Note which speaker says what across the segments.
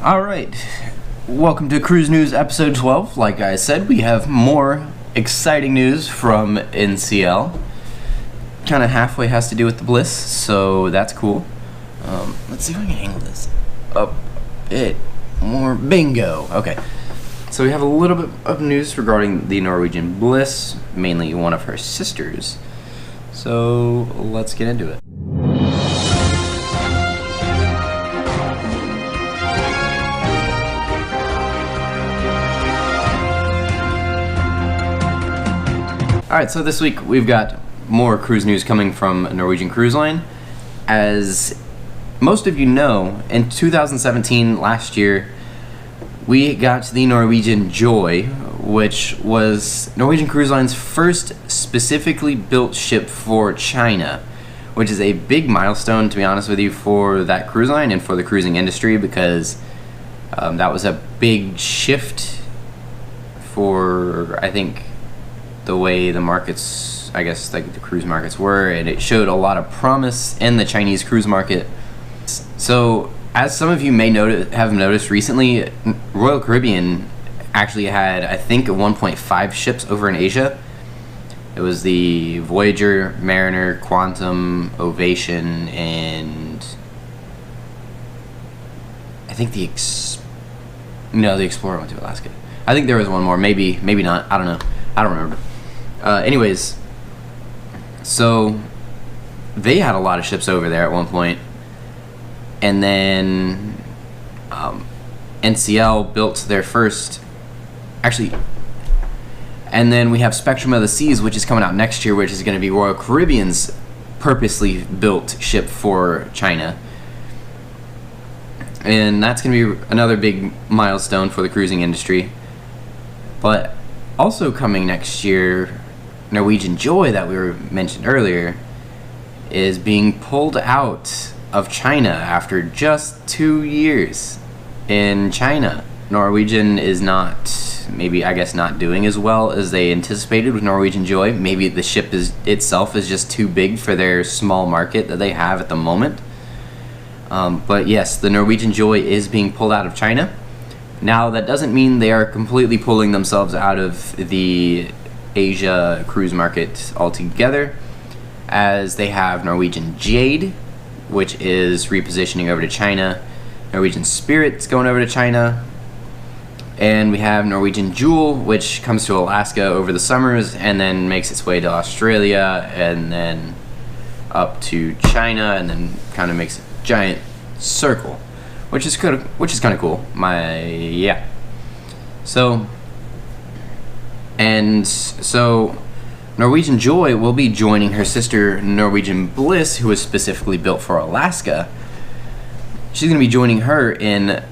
Speaker 1: Alright, welcome to Cruise News episode 12. Like I said, we have more exciting news from NCL. Kind of halfway has to do with the Bliss, so that's cool. Let's see if I can angle this up a bit more. Bingo! Okay, so we have a little bit of news regarding the Norwegian Bliss, mainly one of her sisters. So let's get into it. Alright, so this week we've got more cruise news coming from Norwegian Cruise Line. As most of you know, in 2017, last year, we got the Norwegian Joy, which was Norwegian Cruise Line's first specifically built ship for China, which is a big milestone, to be honest with you, for that cruise line and for the cruising industry, because that was a big shift for, I think, the way the markets, I guess, like the cruise markets were, and it showed a lot of promise in the Chinese cruise market. So, as some of you may have noticed recently, Royal Caribbean actually had, I think, 1.5 ships over in Asia. It was the Voyager, Mariner, Quantum, Ovation, and I think the Explorer went to Alaska. I think there was one more, maybe not, I don't know. I don't remember. Anyways, so they had a lot of ships over there at one point, and then NCL built their first, actually, and then we have Spectrum of the Seas, which is coming out next year, which is going to be Royal Caribbean's purposely built ship for China, and that's going to be another big milestone for the cruising industry. But also coming next year, Norwegian Joy, that we were mentioned earlier, is being pulled out of China after just 2 years in China. Norwegian is not, maybe, I guess, not doing as well as they anticipated with Norwegian Joy. Maybe the ship itself is just too big for their small market that they have at the moment. But yes, the Norwegian Joy is being pulled out of China. Now, that doesn't mean they are completely pulling themselves out of the Asia cruise market altogether, as they have Norwegian Jade, which is repositioning over to China, Norwegian Spirit's going over to China, and we have Norwegian Jewel, which comes to Alaska over the summers and then makes its way to Australia and then up to China and then kind of makes a giant circle. Which is kind of cool. So Norwegian Joy will be joining her sister Norwegian Bliss, who was specifically built for Alaska. She's going to be joining her in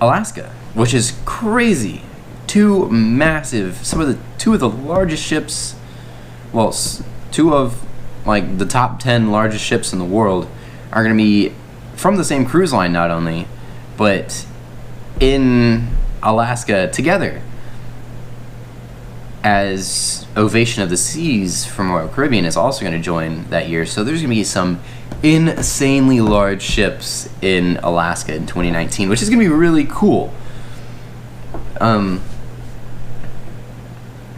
Speaker 1: Alaska, which is crazy. Two of the largest ships, well, two of like the top 10 largest ships in the world are going to be from the same cruise line, not only, but in Alaska together, as Ovation of the Seas from Royal Caribbean is also going to join that year. So there's going to be some insanely large ships in Alaska in 2019, which is going to be really cool.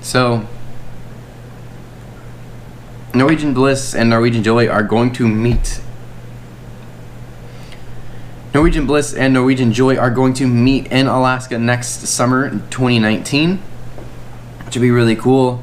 Speaker 1: So Norwegian Bliss and Norwegian Joy are going to meet. Norwegian Bliss and Norwegian Joy are going to meet in Alaska next summer, 2019, which will be really cool.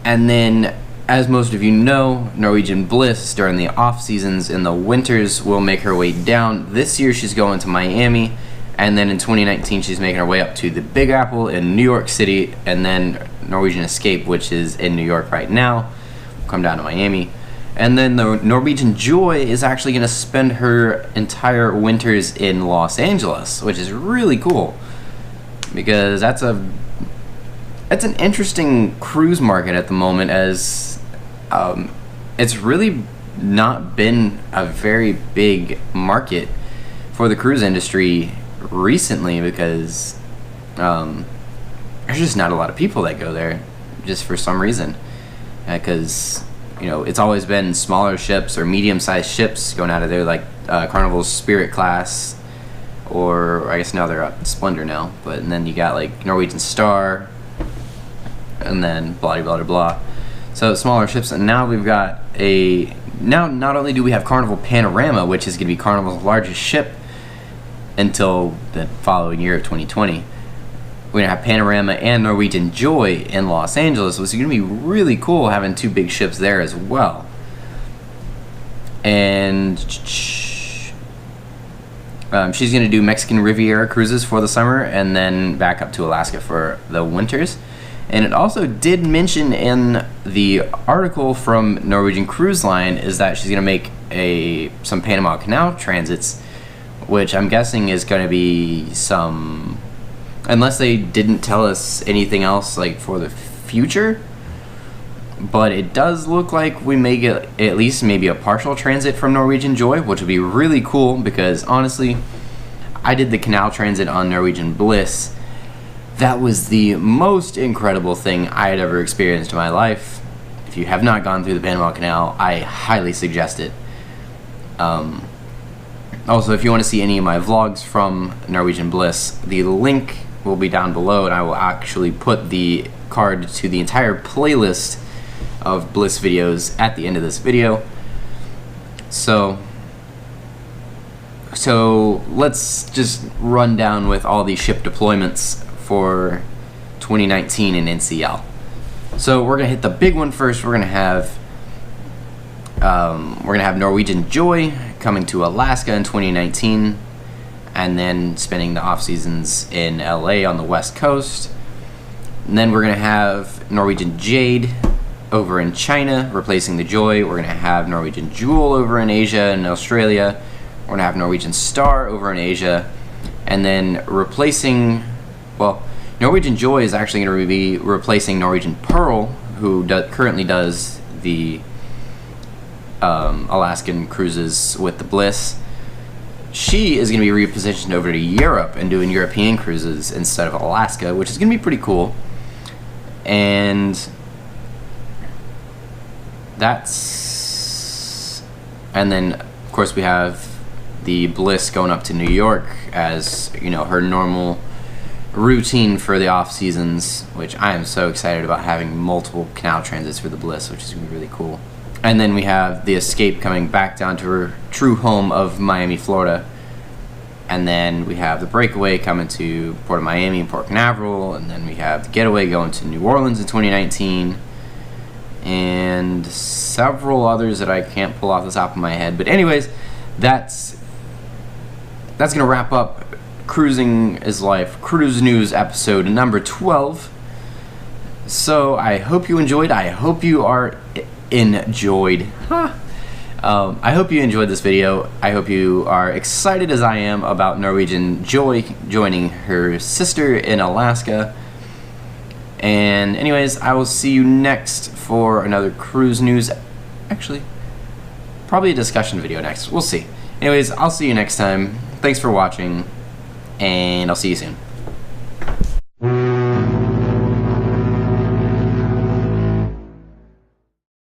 Speaker 1: And then, as most of you know, Norwegian Bliss, during the off seasons in the winters, will make her way down. This year she's going to Miami, and then in 2019 she's making her way up to the Big Apple in New York City, and then Norwegian Escape, which is in New York right now, will come down to Miami. And then the Norwegian Joy is actually going to spend her entire winters in Los Angeles, which is really cool, because that's an interesting cruise market at the moment, as it's really not been a very big market for the cruise industry recently, because there's just not a lot of people that go there, just for some reason, because it's always been smaller ships or medium-sized ships going out of there, like Carnival's Spirit class, or I guess now they're at Splendor now, and then you got like Norwegian Star, and then blah blah blah blah. So smaller ships, and now we've got not only do we have Carnival Panorama, which is going to be Carnival's largest ship until the following year of 2020. We're going to have Panorama and Norwegian Joy in Los Angeles, which is going to be really cool having two big ships there as well. And she's going to do Mexican Riviera cruises for the summer and then back up to Alaska for the winters. And it also did mention in the article from Norwegian Cruise Line is that she's going to make some Panama Canal transits, which I'm guessing is going to be some, unless they didn't tell us anything else like for the future. But it does look like we may get at least maybe a partial transit from Norwegian Joy, which would be really cool because honestly, I did the canal transit on Norwegian Bliss. That was the most incredible thing I had ever experienced in my life. If you have not gone through the Panama Canal, I highly suggest it. Also, if you want to see any of my vlogs from Norwegian Bliss, the link will be down below, and I will actually put the card to the entire playlist of Bliss videos at the end of this video. So let's just run down with all these ship deployments for 2019 in NCL. So we're gonna hit the big one first. We're gonna have Norwegian Joy coming to Alaska in 2019, and then spending the off seasons in LA on the West Coast. And then we're gonna have Norwegian Jade over in China, replacing the Joy. We're gonna have Norwegian Jewel over in Asia and Australia. We're gonna have Norwegian Star over in Asia, and then Norwegian Joy is actually going to be replacing Norwegian Pearl, who currently does the Alaskan cruises with the Bliss. She is going to be repositioned over to Europe and doing European cruises instead of Alaska, which is going to be pretty cool. And then of course we have the Bliss going up to New York as, you know, her normal routine for the off seasons, which I am so excited about having multiple canal transits for the Bliss, which is going to be really cool. And then we have the Escape coming back down to her true home of Miami, Florida. And then we have the Breakaway coming to Port of Miami and Port Canaveral, and then we have the Getaway going to New Orleans in 2019, and several others that I can't pull off the top of my head. But anyways, that's gonna wrap up Cruising is Life Cruise News episode number 12. So I hope you enjoyed. I hope you enjoyed this video. I hope you are excited as I am about Norwegian Joy joining her sister in Alaska. And anyways, I will see you next for another cruise news. Actually, probably a discussion video next. We'll see. Anyways, I'll see you next time. Thanks for watching, and I'll see you soon.